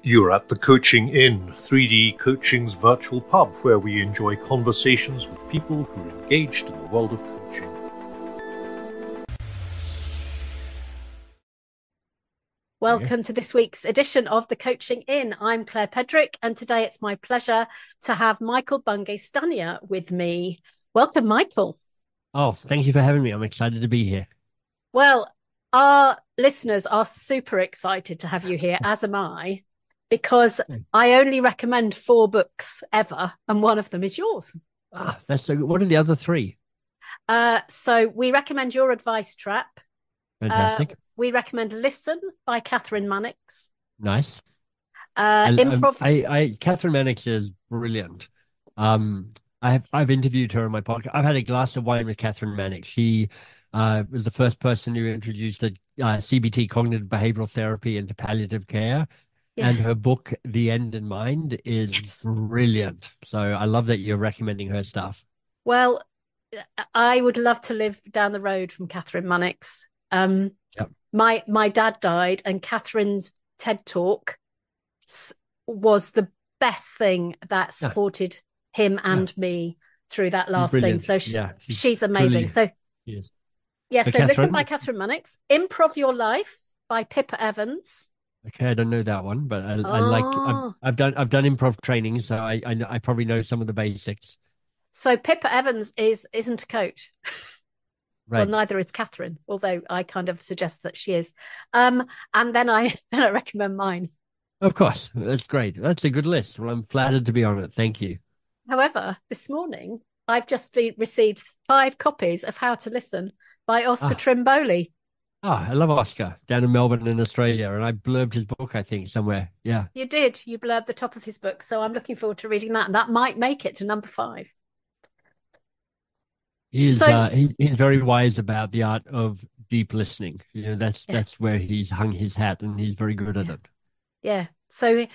You're at the Coaching Inn, 3D Coaching's virtual pub, where we enjoy conversations with people who are engaged in the world of coaching. Welcome to this week's edition of the Coaching Inn. I'm Claire Pedrick, and today it's my pleasure to have Michael Bungay Stanier with me. Welcome, Michael. Oh, thank you for having me. I'm excited to be here. Well, our listeners are super excited to have you here, as am I, because I only recommend 4 books ever, and one of them is yours. That's so good. What are the other 3? So we recommend Your Advice Trap. Fantastic. We recommend Listen by Catherine Mannix. Nice. Improv. Catherine Mannix is brilliant. I've interviewed her on my podcast. I've had a glass of wine with Catherine Mannix. She was the first person who introduced CBT, cognitive behavioral therapy, into palliative care. Yeah. And her book, The End in Mind, is brilliant. So I love that you're recommending her stuff. Well, I would love to live down the road from Catherine Mannix. Yep. My dad died, and Catherine's TED Talk was the best thing that supported him and me through that last thing. So she's amazing. So Listen by Catherine Mannix. Improv Your Life by Pippa Evans. Okay, I don't know that one, but I've done improv training, so I probably know some of the basics. So Pippa Evans isn't a coach. Right. Well, neither is Catherine, although I kind of suggest that she is. And then I recommend mine. Of course, that's great. That's a good list. Well, I'm flattered to be on it. Thank you. However, this morning I've just received 5 copies of How to Listen by Oscar Trimboli. I love Oscar, down in Melbourne in Australia, and I blurbed his book, I think, somewhere. Yeah. You did. You blurbed the top of his book, so I'm looking forward to reading that, and that might make it to number 5. He's very wise about the art of deep listening. That's where he's hung his hat, and he's very good at it. Yeah. So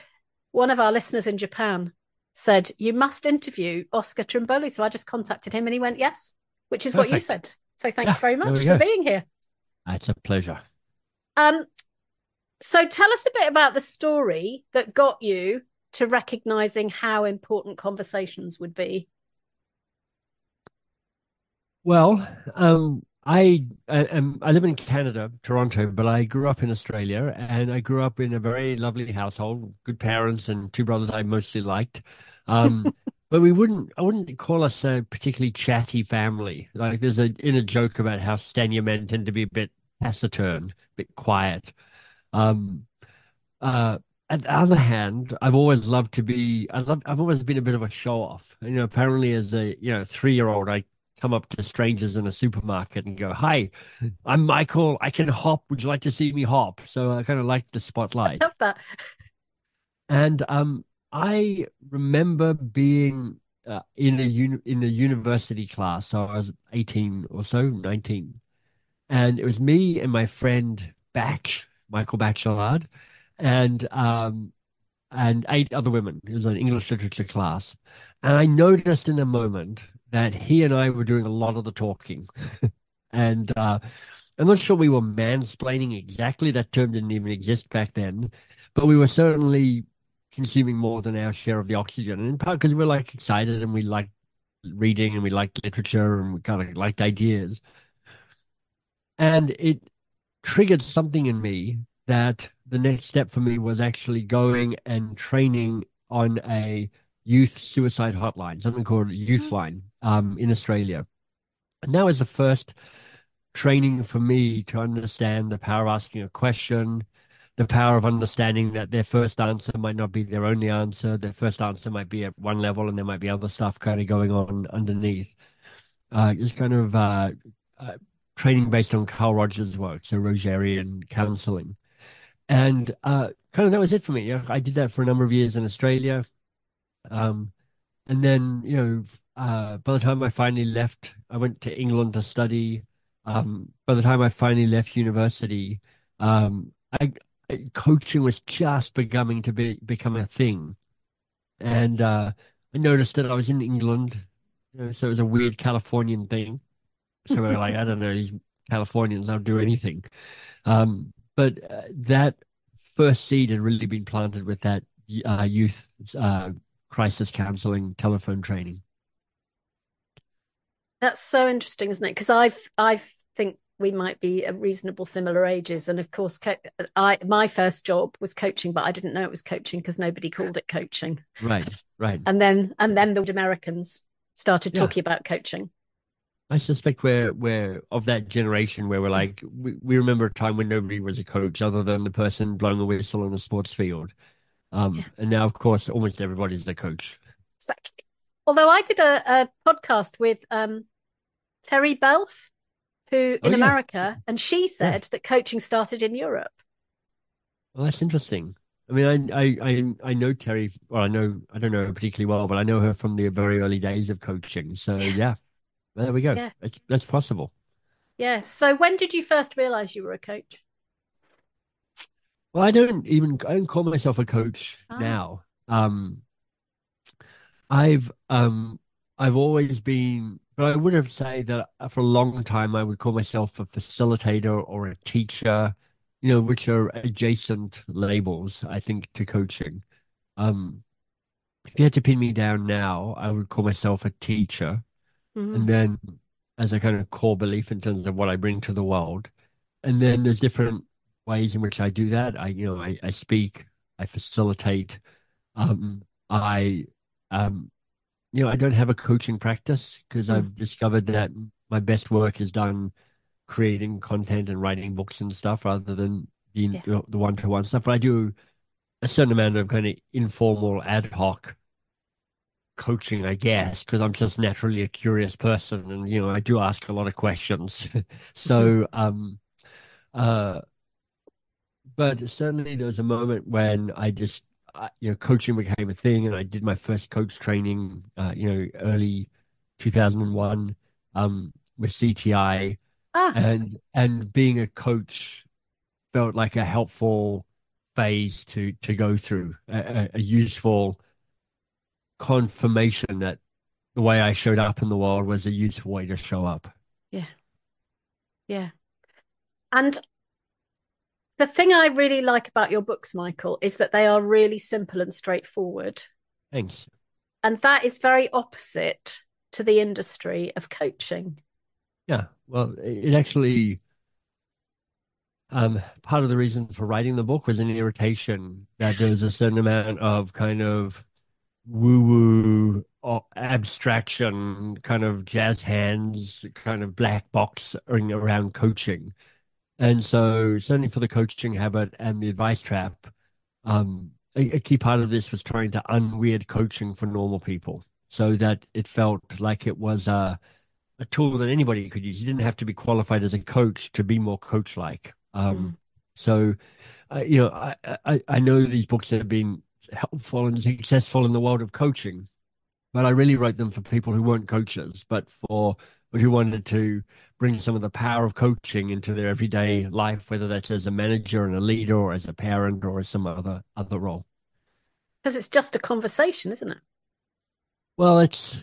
one of our listeners in Japan said, you must interview Oscar Trimboli. So I just contacted him and he went, yes, which is Perfect. What you said. So thank you very much for being here. It's a pleasure. So tell us a bit about the story that got you to recognizing how important conversations would be. Well, I live in Canada, Toronto, but I grew up in Australia, and I grew up in a very lovely household, good parents and 2 brothers I mostly liked. But I wouldn't call us a particularly chatty family. Like there's an inner joke about how Stanier men tend to be a bit taciturn, a bit quiet. At the other hand, I've always I've always been a bit of a show off. Apparently as a 3-year-old, I come up to strangers in a supermarket and go, "Hi, I'm Michael. I can hop. Would you like to see me hop?" So I kind of like the spotlight. I love that. And I remember being in a university class. So I was 18 or so, 19, and it was me and my friend Michael Bachelard, and 8 other women. It was an English literature class, and I noticed in a moment that he and I were doing a lot of the talking. And I'm not sure we were mansplaining exactly. That term didn't even exist back then, but we were certainly consuming more than our share of the oxygen. And in part because we were excited and we liked reading and we liked literature and we kind of liked ideas. And it triggered something in me that the next step for me was actually going and training on a youth suicide hotline, something called Youthline, in Australia. And that was the first training for me to understand the power of asking a question, the power of understanding that their first answer might not be their only answer. Their first answer might be at one level and there might be other stuff kind of going on underneath. Just kind of training based on Carl Rogers' work, so Rogerian counseling. And kind of that was it for me. I did that for a number of years in Australia. And then, by the time I finally left, I went to England to study. By the time I finally left university, coaching was just beginning to become a thing. And I noticed that I was in England, so it was a weird Californian thing. So we're like, I don't know, these Californians don't do anything. But that first seed had really been planted with that youth crisis counseling telephone training. That's so interesting, isn't it? Because I think we might be a reasonable similar ages, and of course, my first job was coaching, but I didn't know it was coaching because nobody called it coaching. Right. And then the Americans started talking about coaching. I suspect we're of that generation where we're like, we remember a time when nobody was a coach other than the person blowing the whistle on the sports field. And now, of course, almost everybody's the coach. Exactly. Although I did a podcast with Terry Belf, who in America, and she said that coaching started in Europe. Well, that's interesting. I mean, I know Terry. Well, I don't know her particularly well, but I know her from the very early days of coaching. So there we go. Yeah. That's possible. Yeah. So when did you first realize you were a coach? Well, I don't call myself a coach now. I've always been, but I would have said that for a long time I would call myself a facilitator or a teacher, which are adjacent labels, I think, to coaching. If you had to pin me down now, I would call myself a teacher. And then as a kind of core belief in terms of what I bring to the world. And then there's different ways in which I do that. I speak, I facilitate, I don't have a coaching practice because I've discovered that my best work is done creating content and writing books and stuff rather than the one-to-one stuff. But I do a certain amount of kind of informal ad hoc coaching, I guess, because I'm just naturally a curious person and, I do ask a lot of questions. So, but certainly there was a moment when I just, coaching became a thing, and I did my first coach training, early 2001, with CTI, and being a coach felt like a helpful phase to go through, a useful confirmation that the way I showed up in the world was a useful way to show up. Yeah. And the thing I really like about your books, Michael, is that they are really simple and straightforward. Thanks. And that is very opposite to the industry of coaching. Yeah. Well, it actually, part of the reason for writing the book was an irritation that there was a certain amount of kind of woo-woo or abstraction, kind of jazz hands, kind of black box around coaching. And so certainly for the coaching habit and the advice trap, a key part of this was trying to unweird coaching for normal people so that it felt like it was a tool that anybody could use. You didn't have to be qualified as a coach to be more coach-like. So, I know these books have been helpful and successful in the world of coaching, but I really wrote them for people who weren't coaches, but who wanted to bring some of the power of coaching into their everyday life, whether that's as a manager and a leader or as a parent or as some other role. Because it's just a conversation, isn't it? Well, it's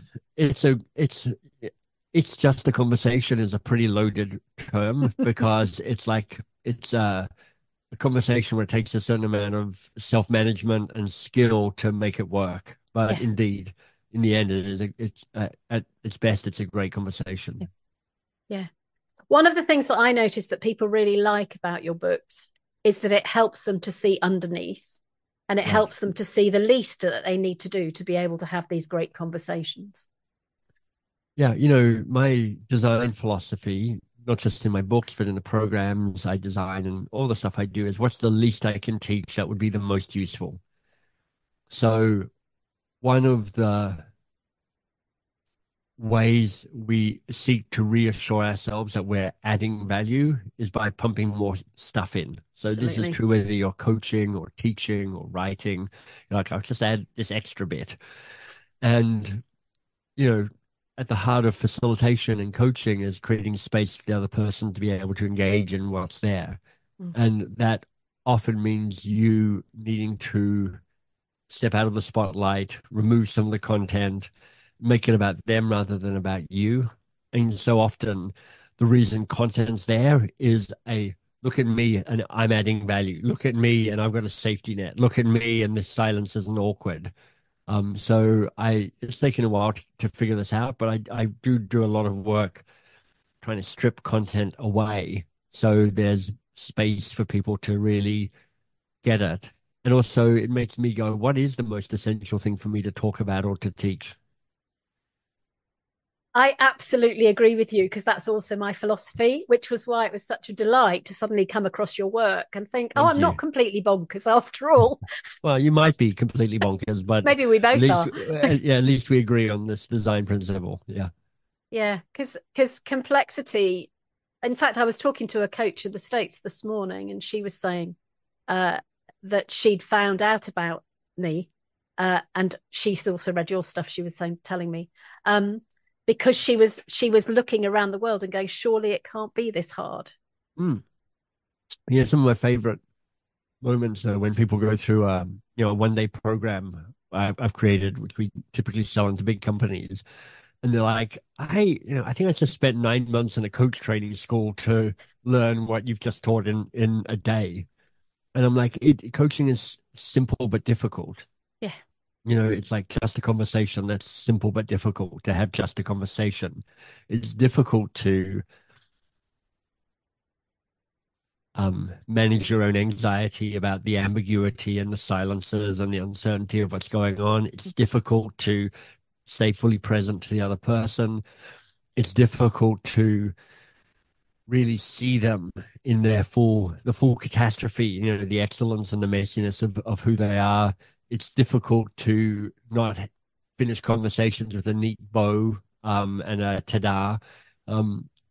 just a conversation is a pretty loaded term because it's a conversation where it takes a certain amount of self-management and skill to make it work. But indeed, in the end, it's at its best, it's a great conversation. Yeah. One of the things that I noticed that people really like about your books is that it helps them to see underneath, and it helps them to see the least that they need to do to be able to have these great conversations. Yeah, my design philosophy, not just in my books, but in the programs I design and all the stuff I do, is what's the least I can teach that would be the most useful. So one of the ways we seek to reassure ourselves that we're adding value is by pumping more stuff in. So Absolutely. This is true whether you're coaching or teaching or writing. Like, I'll just add this extra bit. And, at the heart of facilitation and coaching is creating space for the other person to be able to engage in what's there. And that often means you needing to step out of the spotlight, remove some of the content, make it about them rather than about you. And so often the reason content's there is a look at me and I'm adding value. Look at me and I've got a safety net. Look at me and this silence isn't awkward. So it's taken a while to figure this out, but I do a lot of work trying to strip content away so there's space for people to really get it. And also it makes me go, what is the most essential thing for me to talk about or to teach? I absolutely agree with you, because that's also my philosophy, which was why it was such a delight to suddenly come across your work and think, oh, I'm not completely bonkers after all. Well, you might be completely bonkers, but maybe we both are. Yeah, at least we agree on this design principle. Yeah. Yeah, because complexity. In fact, I was talking to a coach in the States this morning, and she was saying that she'd found out about me, and she's also read your stuff. She was telling me, because she was looking around the world and going, surely it can't be this hard. Yeah, some of my favorite moments are when people go through a one-day program I've created, which we typically sell into big companies, and they're like, I think I just spent 9 months in a coach training school to learn what you've just taught in a day. And I'm like, coaching is simple but difficult. Yeah. It's like just a conversation that's simple but difficult to have just a conversation. It's difficult to manage your own anxiety about the ambiguity and the silences and the uncertainty of what's going on. It's difficult to stay fully present to the other person. It's difficult to really see them in the full catastrophe, the excellence and the messiness of who they are. It's difficult to not finish conversations with a neat bow and a ta-da.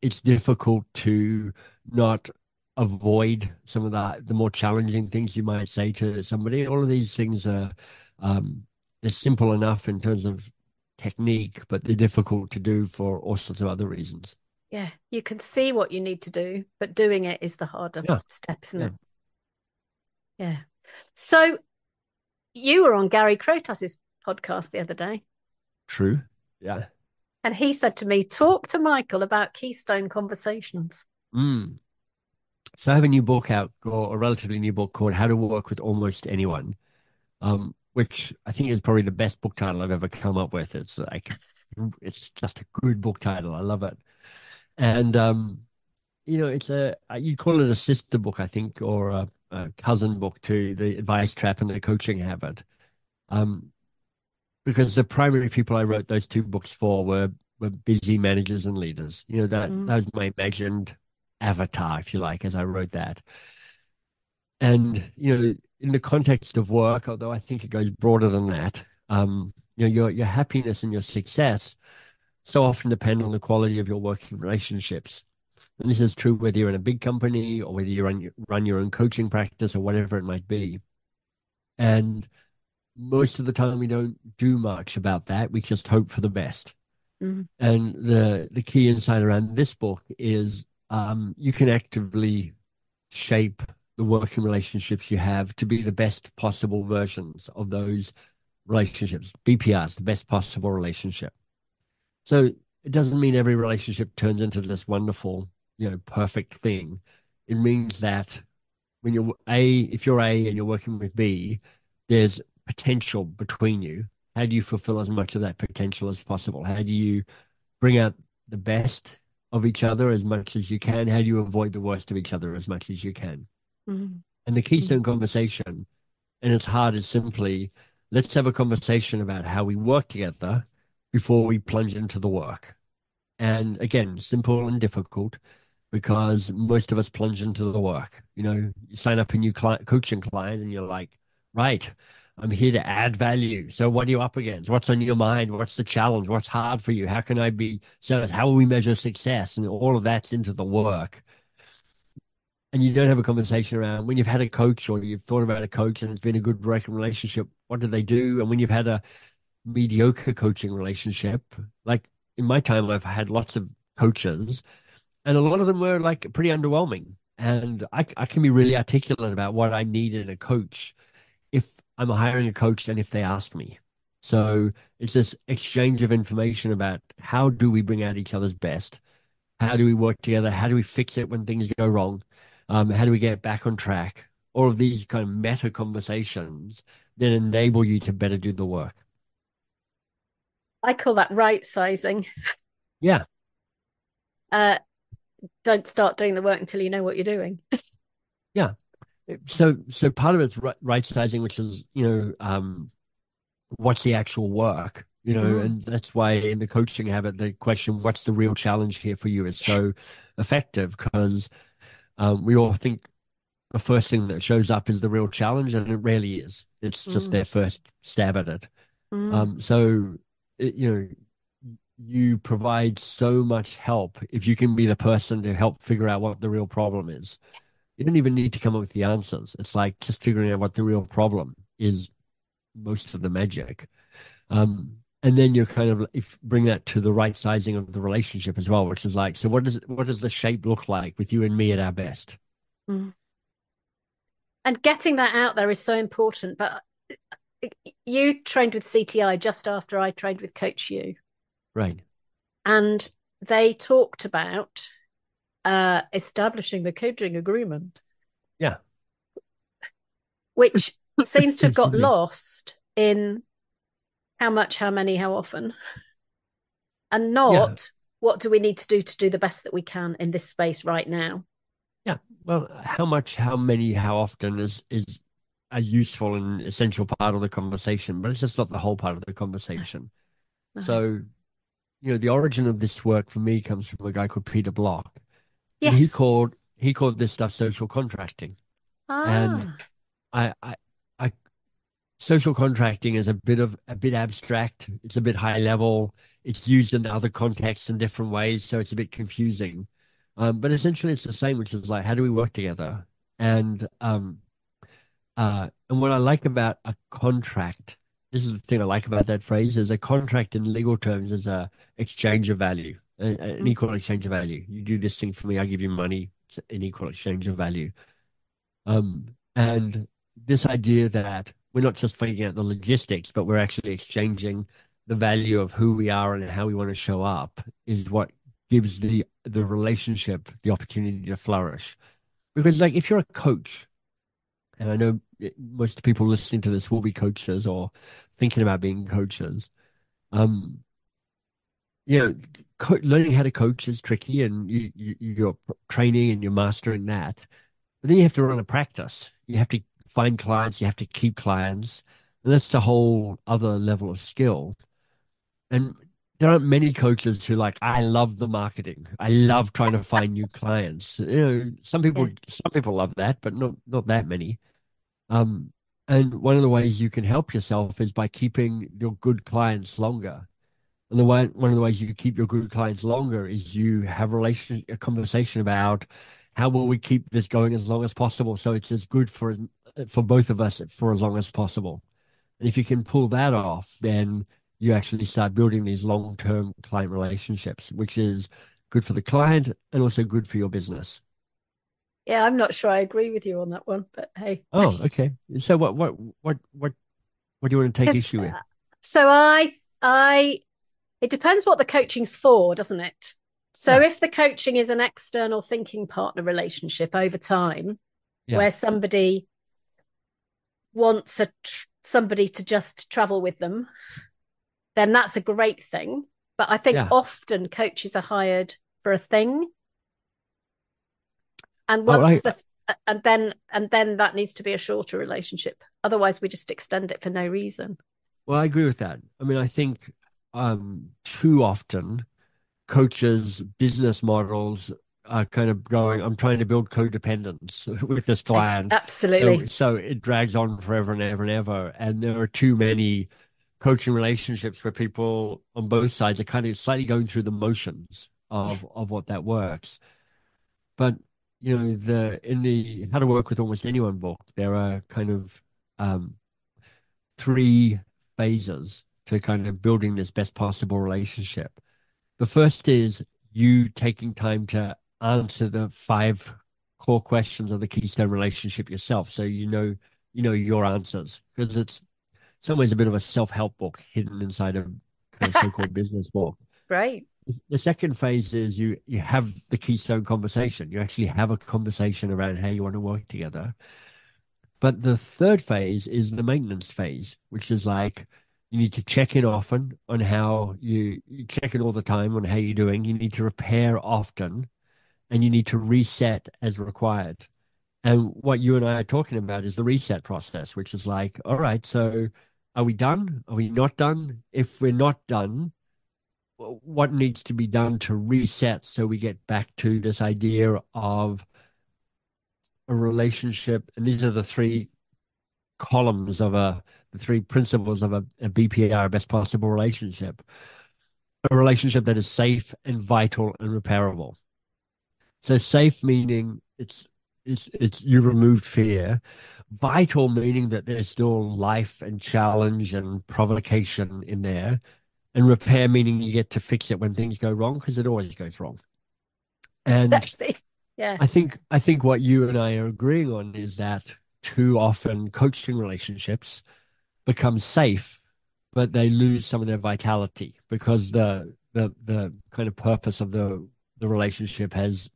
It's difficult to not avoid some of the more challenging things you might say to somebody. All of these things are they're simple enough in terms of technique, but they're difficult to do for all sorts of other reasons. Yeah, you can see what you need to do, but doing it is the harder step, isn't it? Yeah. So you were on Gary Krotas's podcast the other day. True. Yeah. And he said to me, talk to Michael about Keystone Conversations. So I have a new book out, or a relatively new book, called How to Work with Almost Anyone, which I think is probably the best book title I've ever come up with. It's just a good book title. I love it. And it's you'd call it a sister book, I think, or a cousin book to the Advice Trap and the Coaching Habit. Because the primary people I wrote those two books for were busy managers and leaders. That was my imagined avatar, if you like, as I wrote that. And in the context of work, although I think it goes broader than that, your happiness and your success so often depend on the quality of your working relationships. And this is true whether you're in a big company or whether you run your own coaching practice or whatever it might be. And most of the time we don't do much about that. We just hope for the best. And the key insight around this book is you can actively shape the working relationships you have to be the best possible versions of those relationships. BPRs, the best possible relationship. So it doesn't mean every relationship turns into this wonderful, perfect thing. It means that when if you're A and you're working with B, there's potential between you. How do you fulfill as much of that potential as possible? How do you bring out the best of each other as much as you can? How do you avoid the worst of each other as much as you can? And the Keystone Conversation, and its heart is simply, let's have a conversation about how we work together before we plunge into the work. And again, simple and difficult, because most of us plunge into the work. You sign up a new coaching client and you're like, right, I'm here to add value. So what are you up against? What's on your mind? What's the challenge? What's hard for you? How can I be service? How will we measure success? And all of that's into the work. And you don't have a conversation around when you've had a coach or you've thought about a coach and it's been a good working relationship, what do they do? And when you've had a mediocre coaching relationship, like in my time, I've had lots of coaches and a lot of them were like pretty underwhelming. And I can be really articulate about what I need in a coach if I'm hiring a coach and if they ask me. So it's this exchange of information about how do we bring out each other's best? How do we work together? How do we fix it when things go wrong? How do we get back on track? All of these kind of meta conversations then enable you to better do the work. I call that right sizing. Yeah. Don't start doing the work until you know what you're doing. Yeah. So part of it's right sizing, which is, what's the actual work, and that's why in the coaching habit, the question, what's the real challenge here for you, is so effective, because we all think the first thing that shows up is the real challenge, and it rarely is. It's just their first stab at it. So, you provide so much help if you can be the person to help figure out what the real problem is. You don't even need to come up with the answers. It's like just figuring out what the real problem is, most of the magic. And then you're kind of, if bring that to the right sizing of the relationship as well, which is like, so what does the shape look like with you and me at our best? And getting that out there is so important. But you trained with CTI just after I trained with Coach U. Right. And they talked about establishing the coaching agreement. Yeah. Which seems to have got lost in how much, how many, how often, and not what do we need to do the best that we can in this space right now. Yeah. Well, how much, how many, how often is a useful and essential part of the conversation, but it's just not the whole part of the conversation. No. So, the origin of this work for me comes from a guy called Peter Block. Yes. And he called this stuff social contracting. And I social contracting is a bit abstract. It's a bit high level. It's used in other contexts in different ways, so it's a bit confusing. But essentially, it's the same, which is like, how do we work together? And what I like about a contract, this is the thing I like about that phrase, is a contract in legal terms is a exchange of value, an equal exchange of value. You do this thing for me, I give you money. It's an equal exchange of value. And this idea that we're not just figuring out the logistics, but we're actually exchanging the value of who we are and how we want to show up is what gives the relationship the opportunity to flourish. Because, like, if you're a coach, and I know most people listening to this will be coaches or thinking about being coaches, learning how to coach is tricky, and you're training and you're mastering that. But then you have to run a practice. You have to find clients. You have to keep clients. And that's a whole other level of skill. And there aren't many coaches who like, I love the marketing. I love trying to find new clients. Some people love that, but not that many. And one of the ways you can help yourself is by keeping your good clients longer. And one of the ways you keep your good clients longer is you have a conversation about how will we keep this going as long as possible, so it's as good for both of us for as long as possible. And if you can pull that off, then you actually start building these long-term client relationships, which is good for the client and also good for your business. Yeah, I'm not sure I agree with you on that one, but hey. Oh, okay. So what do you want to take issue with? So it depends what the coaching's for, doesn't it? So if the coaching is an external thinking partner relationship over time, where somebody wants somebody to just travel with them, then that's a great thing. But I think often coaches are hired for a thing. And and then that needs to be a shorter relationship. Otherwise, we just extend it for no reason. Well, I agree with that. I mean, I think too often coaches' business models are kind of going, I'm trying to build codependence with this client. Absolutely. So it drags on forever and ever and ever. And there are too many coaching relationships where people on both sides are kind of slightly going through the motions of what that works. But in the How to Work with Almost Anyone book, there are kind of three phases to kind of building this best possible relationship. The first is you taking time to answer the 5 core questions of the keystone relationship yourself. So you know your answers, because it's in some ways a bit of a self-help book hidden inside a kind of so-called business book. Right. The second phase is you have the keystone conversation. You actually have a conversation around how you want to work together. But the third phase is the maintenance phase, which is like you need to check in often on how you check in all the time on how you're doing. You need to repair often, and you need to reset as required. And what you and I are talking about is the reset process, which is like, all right, so are we done? Are we not done? If we're not done, what needs to be done to reset so we get back to this idea of a relationship? And these are the three columns of the three principles of a BPR, best possible relationship. A relationship that is safe and vital and repairable. So safe meaning it's you removed fear. Vital meaning that there's still life and challenge and provocation in there. And repair meaning you get to fix it when things go wrong, because it always goes wrong. And Exactly. Yeah. I think what you and I are agreeing on is that too often coaching relationships become safe, but they lose some of their vitality because the kind of purpose of the relationship has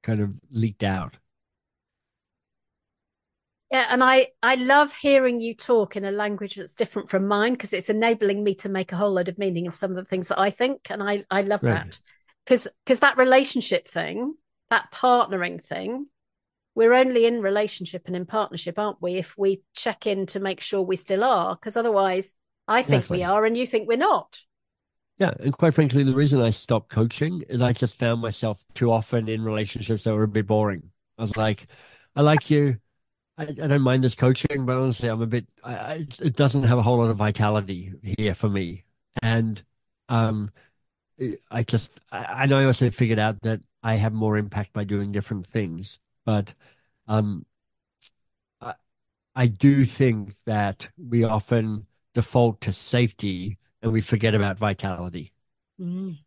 kind of leaked out. Yeah, and I love hearing you talk in a language that's different from mine, because it's enabling me to make a whole load of meaning of some of the things that I think, and I love Right. that, because that relationship thing, that partnering thing, we're only in relationship and in partnership, aren't we, if we check in to make sure we still are, because otherwise I think we Exactly. are and you think we're not. Yeah, and quite frankly, the reason I stopped coaching is I just found myself too often in relationships that were a bit boring. I was like, I like you. I don't mind this coaching, but honestly, I'm a bit. It doesn't have a whole lot of vitality here for me, and um, I know I also figured out that I have more impact by doing different things, but um, I, I do think that we often default to safety and we forget about vitality. Mm.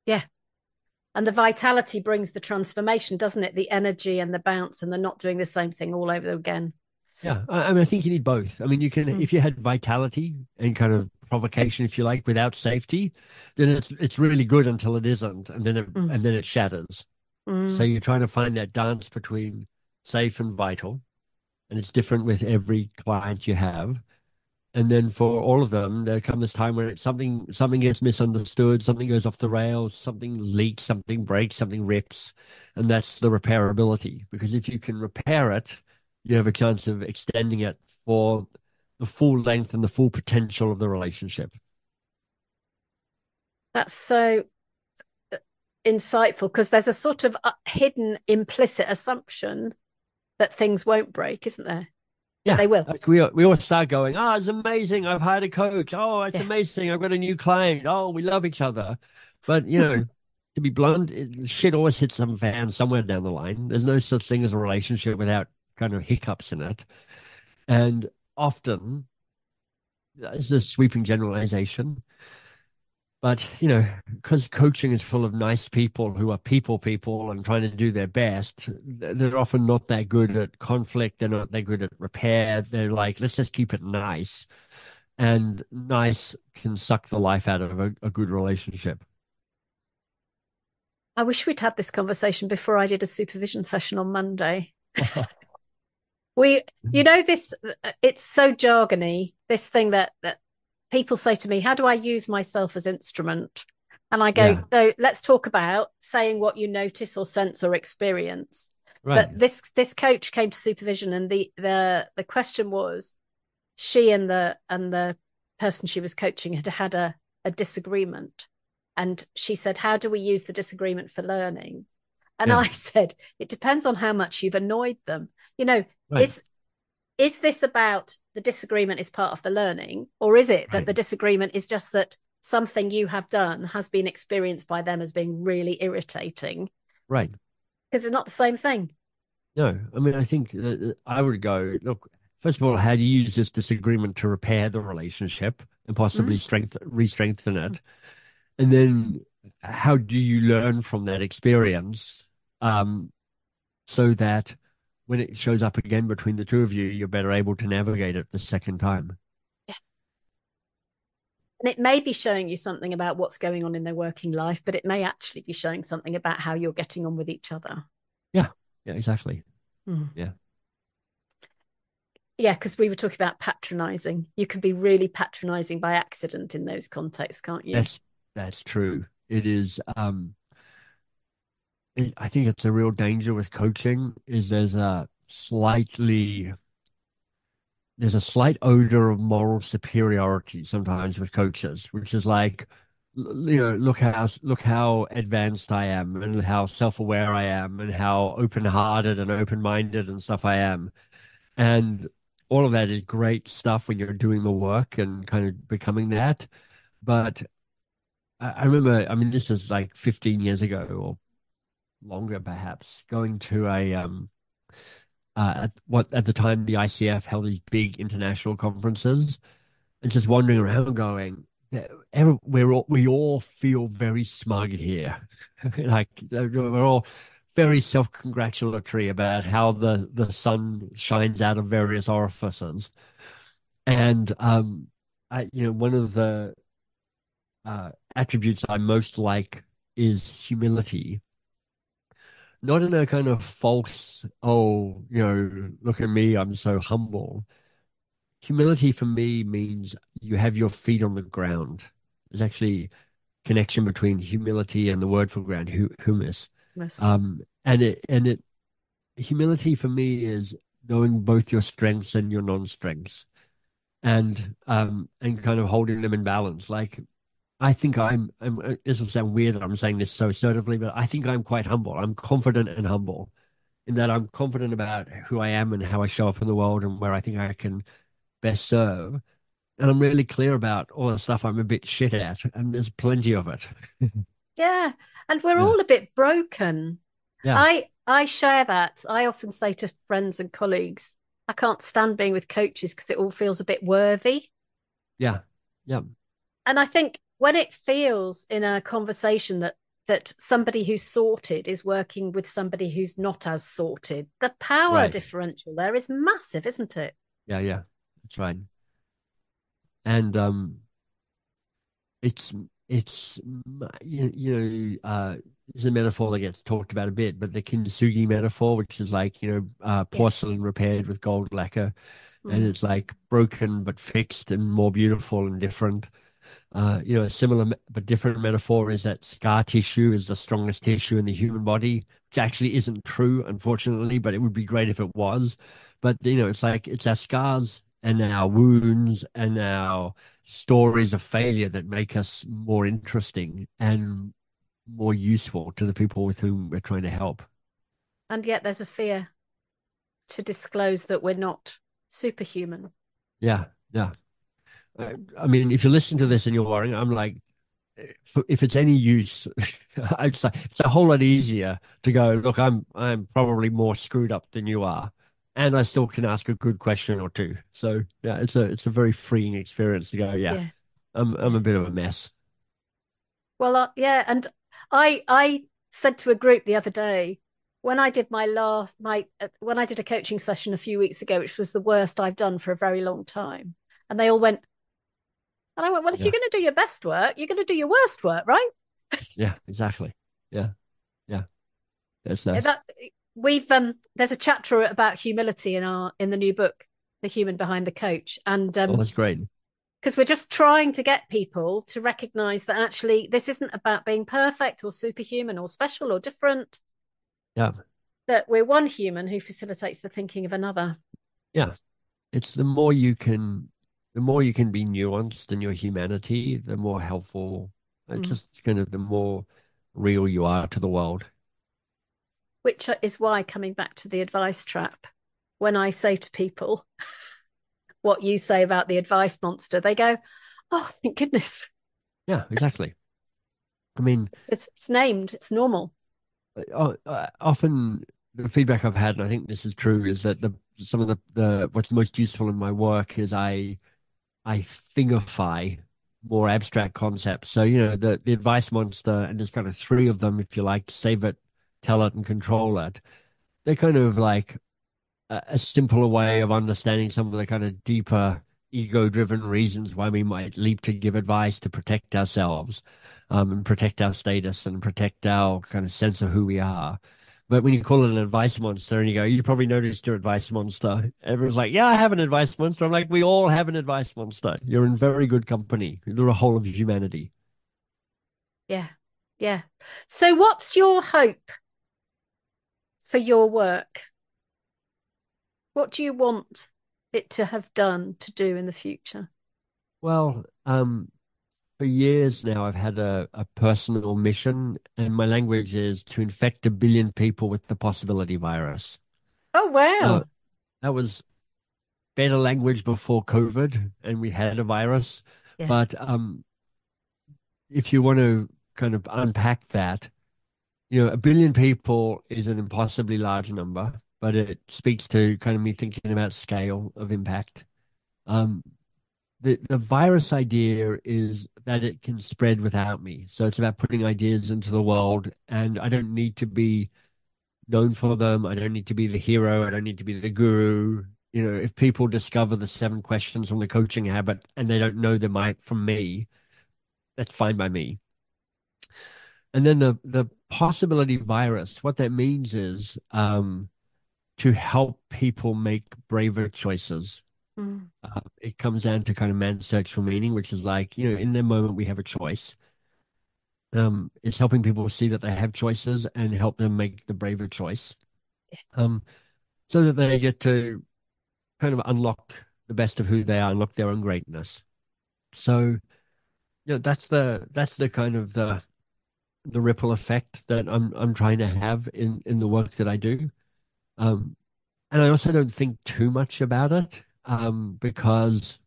Yeah. And the vitality brings the transformation, doesn't it? The energy and the bounce and the not doing the same thing all over again. Yeah, I mean, I think you need both. I mean, you can Mm. if you had vitality and kind of provocation, if you like, without safety, then it's really good until it isn't, Mm. and then it shatters. So Mm. you're trying to find that dance between safe and vital, and it's different with every client you have. And then for all of them, there comes this time where something gets misunderstood, something goes off the rails, something leaks, something breaks, something rips, and that's the repairability. Because if you can repair it, you have a chance of extending it for the full length and the full potential of the relationship. That's so insightful, because there's a sort of hidden implicit assumption that things won't break, isn't there? But Yeah, they will. like we all start going, oh, it's amazing. I've hired a coach. Oh, it's Yeah. amazing. I've got a new client. Oh, we love each other. But to be blunt, shit always hits some fan somewhere down the line. There's no such thing as a relationship without kind of hiccups in it. And often, it's a sweeping generalization, but because coaching is full of nice people who are people and trying to do their best, they're often not that good at conflict. They're not that good at repair. They're like, let's just keep it nice. And nice can suck the life out of a good relationship. I wish we'd had this conversation before I did a supervision session on Monday. We, this, it's so jargony, this thing that people say to me, how do I use myself as instrument? And I go, Yeah, no, let's talk about saying what you notice or sense or experience. right. But this coach came to supervision, and the question was, she and the person she was coaching had a disagreement. And she said, how do we use the disagreement for learning? And Yeah, I said, it depends on how much you've annoyed them. You know, right, is this about the disagreement is part of the learning, or is it that right, the disagreement is just that something you have done has been experienced by them as being really irritating? right. Because it's not the same thing. No, I mean, I think I would go, look, first of all, how do you use this disagreement to repair the relationship and possibly Mm. re-strengthen it? And then how do you learn from that experience um, so that when it shows up again between the two of you, you're better able to navigate it the second time? And it may be showing you something about what's going on in their working life, but it may actually be showing something about how you're getting on with each other. Yeah, yeah, exactly. Yeah. Yeah, because we were talking about patronizing. You can be really patronizing by accident in those contexts, can't you? That's true. It is. I think it's a real danger with coaching is there's a slight odor of moral superiority sometimes with coaches, which is like, look how advanced I am and how self-aware I am and how open-hearted and open-minded and stuff I am. And all of that is great stuff when you're doing the work and kind of becoming that. But I remember, I mean, this is like 15 years ago or longer perhaps, going to at the time the ICF held these big international conferences and just wandering around going, we all feel very smug here. Like we're all very self-congratulatory about how the sun shines out of various orifices. And one of the attributes I most like is humility. Not in a kind of false, oh, look at me, I'm so humble. Humility for me means you have your feet on the ground. There's actually connection between humility and the word for ground, humus. Yes. And humility for me is knowing both your strengths and your non-strengths, and kind of holding them in balance. Like I think this will sound weird that I'm saying this so assertively, but I think I'm quite humble. I'm confident and humble in that I'm confident about who I am and how I show up in the world and where I think I can best serve. And I'm really clear about all the stuff I'm a bit shit at, and there's plenty of it. Yeah. And we're Yeah. all a bit broken. Yeah. I share that. I often say to friends and colleagues, I can't stand being with coaches because it all feels a bit worthy. Yeah. Yeah. And I think when it feels in a conversation that somebody who's sorted is working with somebody who's not as sorted, the power differential there is massive, isn't it? Yeah, yeah. That's right. And it's it's a metaphor that gets talked about a bit, but the kintsugi metaphor, which is like, porcelain repaired with gold lacquer, and it's like broken but fixed and more beautiful and different. A similar but different metaphor is that scar tissue is the strongest tissue in the human body, which actually isn't true, unfortunately, but it would be great if it was. But, it's like it's our scars and our wounds and our stories of failure that make us more interesting and more useful to the people with whom we're trying to help. And yet there's a fear to disclose that we're not superhuman. Yeah, yeah. I mean, if you listen to this and you're worrying, I'm like, if it's any use, it's a whole lot easier to go, look, I'm probably more screwed up than you are, and I still can ask a good question or two. So yeah, it's a very freeing experience to go, yeah. I'm a bit of a mess. Well, yeah, and I said to a group the other day when I did when I did a coaching session a few weeks ago, which was the worst I've done for a very long time, and they all went. And I went, well, if you're going to do your best work, you're going to do your worst work, right? Yeah, exactly. Yeah, yeah. That's nice. There's a chapter about humility in the new book, The Human Behind the Coach, and that's great. Because we're just trying to get people to recognize that actually this isn't about being perfect or superhuman or special or different. Yeah. That we're one human who facilitates the thinking of another. Yeah. It's the more you can be nuanced in your humanity, the more helpful, just kind of the more real you are to the world. Which is why, coming back to the advice trap, when I say to people what you say about the advice monster, they go, oh, thank goodness. Yeah, exactly. I mean, it's named, it's normal. Often the feedback I've had, and I think this is true, is that some of the what's most useful in my work is I thingify more abstract concepts. So, the advice monster, and there's kind of three of them, if you like: save it, tell it, and control it. They're kind of like a simpler way of understanding some of the kind of deeper ego-driven reasons why we might leap to give advice to protect ourselves, and protect our status and protect our kind of sense of who we are. But when you call it an advice monster and you go, you probably noticed your advice monster. Everyone's like, yeah, I have an advice monster. I'm like, we all have an advice monster. You're in very good company. You're a whole of humanity. Yeah. Yeah. So what's your hope for your work? What do you want it to have done, to do in the future? Well, for years now, I've had a personal mission, and my language is to infect 1 billion people with the possibility virus. Oh, wow. That was better language before COVID, and we had a virus. Yeah. But if you want to kind of unpack that, 1 billion people is an impossibly large number, but it speaks to kind of me thinking about scale of impact. The virus idea is that it can spread without me. So it's about putting ideas into the world, and I don't need to be known for them. I don't need to be the hero. I don't need to be the guru. If people discover the 7 questions from the coaching habit and they don't know them from me, that's fine by me. And then the possibility virus, what that means is to help people make braver choices. It comes down to kind of man's search for meaning, which is like, in the moment we have a choice. It's helping people see that they have choices and help them make the braver choice. So that they get to kind of unlock the best of who they are, unlock their own greatness. So, that's the kind of the ripple effect that I'm trying to have in the work that I do. And I also don't think too much about it, because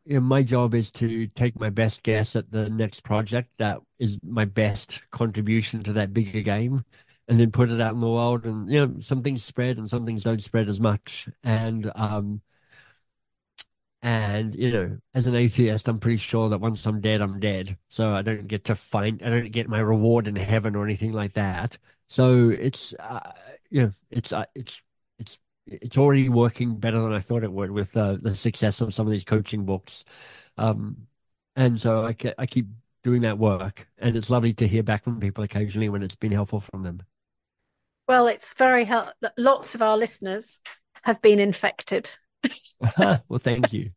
my job is to take my best guess at the next project that is my best contribution to that bigger game, and then put it out in the world. And some things spread and some things don't spread as much. And as an atheist, I'm pretty sure that once I'm dead. So I don't get my reward in heaven or anything like that. So it's it's already working better than I thought it would with the success of some of these coaching books. And so I keep doing that work, and it's lovely to hear back from people occasionally when it's been helpful from them. Well, it's very helpful. Lots of our listeners have been infected. Well, thank you.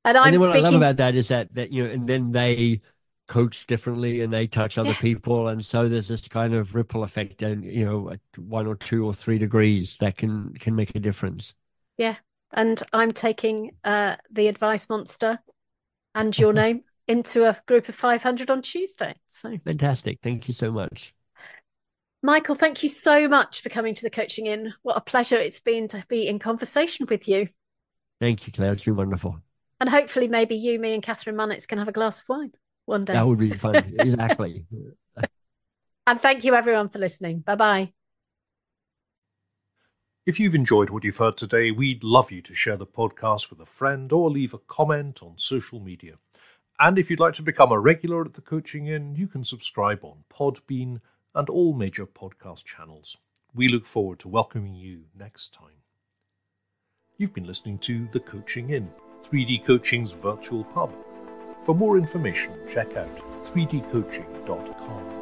And then what I love about that is that and then they coach differently and they touch other people, and so there's this kind of ripple effect, and at 1 or 2 or 3 degrees that can make a difference. Yeah, and I'm taking the advice monster and your name into a group of 500 on Tuesday. So fantastic! Thank you so much, Michael. Thank you so much for coming to the Coaching In. What a pleasure it's been to be in conversation with you. Thank you, Claire. It's been wonderful. And hopefully, maybe you, me, and Catherine Munnitz can have a glass of wine one day. That would be fun. Exactly. And thank you, everyone, for listening. Bye-bye. If you've enjoyed what you've heard today, we'd love you to share the podcast with a friend or leave a comment on social media. And if you'd like to become a regular at the Coaching In, you can subscribe on Podbean and all major podcast channels. We look forward to welcoming you next time. You've been listening to The Coaching In, 3D Coaching's virtual pub. For more information, check out 3dcoaching.com.